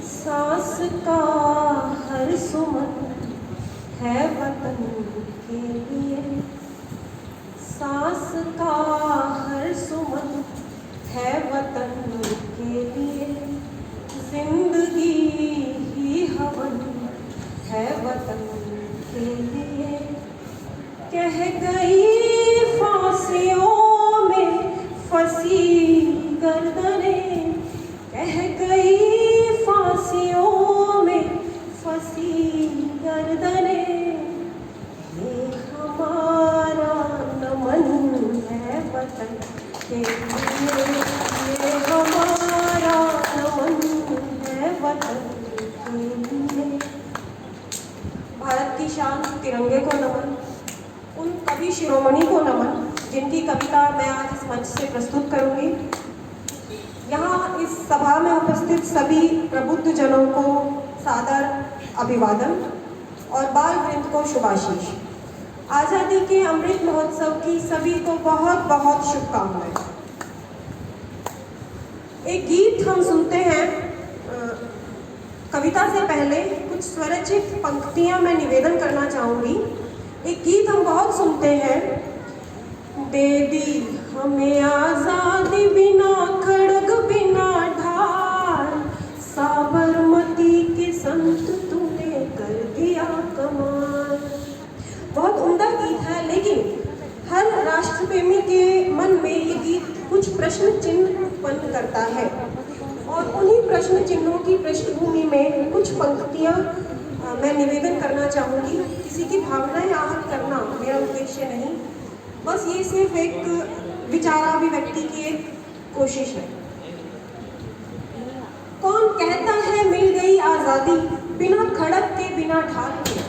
सांस का हर सुमन है वतन के लिए, सांस का हर सुमन है वतन के लिए, जिंदगी ही हवन है वतन के लिए। कह गई फांसियों में फंसी गर्दनें, कह गई फांसियों में फंसी गर्दनें, ये हमारा नमन है वतन के लिए, ये हमारा नमन है वतन के लिए। भारत की शान तिरंगे को नमन, उन कवि शिरोमणि को नमन जिनकी कविता मैं आज इस मंच से प्रस्तुत करूंगी। यहाँ इस सभा में उपस्थित सभी प्रबुद्ध जनों को सादर अभिवादन और बाल वृंद को शुभाशीष। आज़ादी के अमृत महोत्सव की सभी को बहुत बहुत शुभकामनाएं। एक गीत हम सुनते हैं, कविता से पहले कुछ स्वरचित पंक्तियां मैं निवेदन करना चाहूंगी। एक गीत हम बहुत सुनते हैं, दे दी हमें आजादी बिना खड़ग बिना ढाल, साबरमती के संत तूने कर दिया कमाल। बहुत उम्दा गीत है, लेकिन हर राष्ट्र प्रेमी के मन में ये गीत कुछ प्रश्न चिन्ह उत्पन्न करता है और उन्हीं प्रश्न चिन्हों की पृष्ठभूमि में कुछ पंक्तियां मैं निवेदन करना चाहूँगी। किसी की भावनाएं आहत करना मेरा उद्देश्य नहीं, बस ये सिर्फ एक विचाराभिव्यक्ति की एक कोशिश है। कौन कहता है मिल गई आज़ादी बिना खड़क के बिना ढाल के,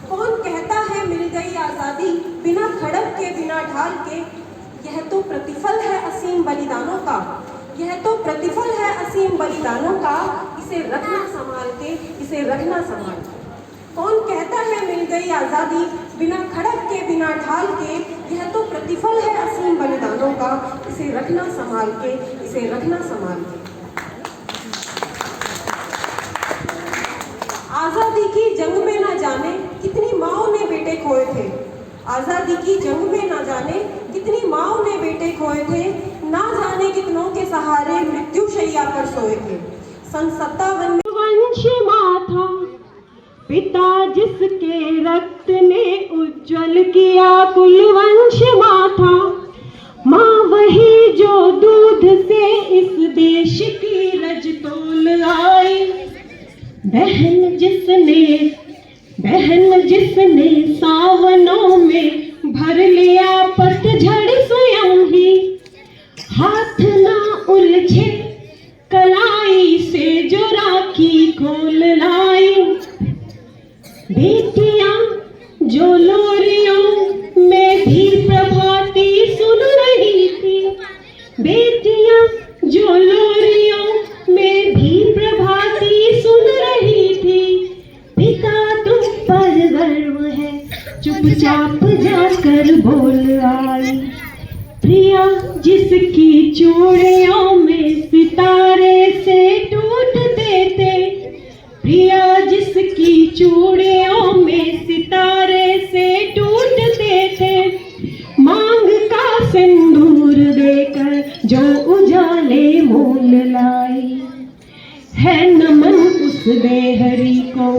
कौन कहता है मिल गई आज़ादी बिना खड़क के बिना ढाल के, यह तो प्रतिफल है असीम बलिदानों का, यह तो प्रतिफल है असीम बलिदानों का, इसे रखना संभाल के, इसे रखना संभाल के। कौन कहता है मिल गई आज़ादी बिना खड़क के बिना ढाल के, यह तो प्रतिफल है असीम बलिदानों का, इसे रखना संभाल के, इसे रखना संभाल के। आज़ादी की जंग में ना जाने कितनी माओं ने बेटे खोए थे, आज़ादी की जंग में ना जाने कितनी माओं ने बेटे खोए थे, ना जाने कितनों के सहारे मृत्यु शैया पर सोए थे। सन 57 में वंश माथा पिता जिसके रक्त ने उज्जवल किया कुलवंश माथा, माँ वही जो दूध से इस देश की रज तोल आई, बहन जिसने सावनों में भर लिया पतझड़ स्वयं ही, हाथ ना उलझे कलाई से जो राखी खोल लाई, बेटियां जो लोरियों में भी प्रभाती सुन रही थी, बेटियां जो लोरियों में भी प्रभाती सुन रही थी, पिता तुम पर गर्व है चुपचाप जाकर बोल आई, प्रिया जिसकी चूड़ियों में सितारे से टूटते थे, प्रिया जिसकी चूड़ियों में सितारे से टूटते थे, मांग का सिंदूर देकर जो उजाले मोल लाई, है नमन उस देहरी को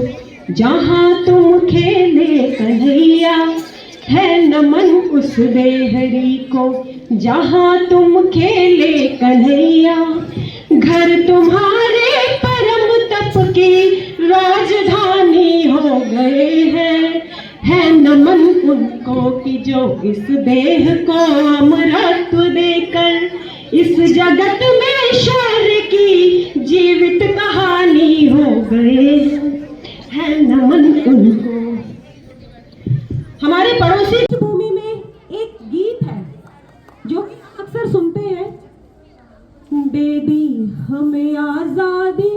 जहाँ तुम खेले कन्हैया, है नमन उस देहरी को जहाँ तुम खेले कन्हैया, घर तुम्हारे परम तप की राजधानी हो गए हैं, है नमन उनको कि जो इस देह को अमरत्व देकर इस जगत में शौर्य की जीवित कहानी हो गए, है नमन उनको। हमारे पड़ोसी की भूमि में एक गीत है जो कि अक्सर सुनते हैं, दे दी हमें आजादी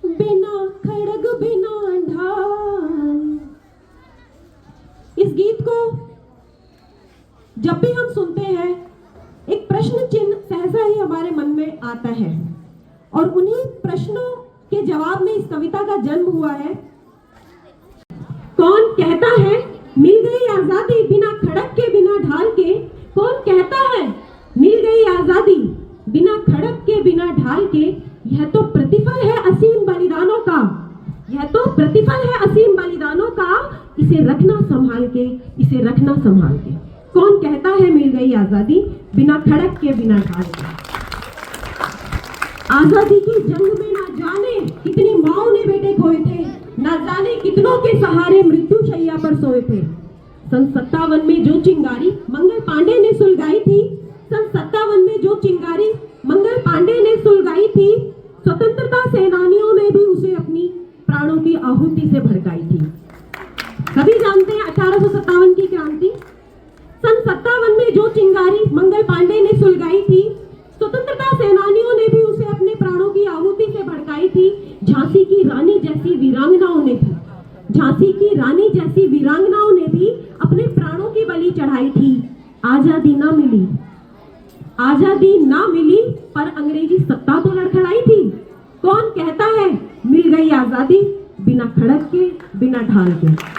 बिना खड़ग बिना ढाल। इस गीत को जब भी हम सुनते हैं एक प्रश्न आता है और उन्हीं प्रश्नों के जवाब में इस कविता का जन्म हुआ है। कौन कहता है मिल गई आजादी बिना खड़क के बिना ढाल के, कौन कहता है मिल गई आजादी बिना खड़क के बिना ढाल के, यह तो प्रतिफल है असीम बलिदानों का, यह तो प्रतिफल है असीम बलिदानों का, इसे रखना संभाल के, इसे रखना संभाल के। कौन कहता है मिल गई आजादी बिना खड़क के बिना ढाल के। आजादी की जंग में ना जाने कितनी माओ ने बेटे खोए थे, ना जाने कितनों के सहारे मृत्यु शैया पर सोए थे। सन 57 में जो चिंगारी मंगल पांडे ने सुलगाई थी, सन 57 में जो चिंगारी मंगल पांडे ने सुलगाई थी, स्वतंत्रता सेनानियों ने भी उसे अपनी प्राणों की आहुति से भड़काई थी। सभी जानते हैं 1857 की क्रांति। सन 57 में जो चिंगारी मंगल पांडे ने सुलगाई थी, स्वतंत्रता सेनानियों ने भी उसे अपने प्राणों की आहुति से भड़काई थी। झांसी की रानी जैसी वीरांगनाओं ने भी, झांसी की रानी जैसी वीरांगनाओं ने भी अपने प्राणों की बलि चढ़ाई थी। आजादी ना मिली, आजादी ना मिली, पर अंग्रेजी सत्ता तो लड़खड़ाई थी। कौन कहता है मिल गई आजादी बिना खड़क के बिना ढाल के।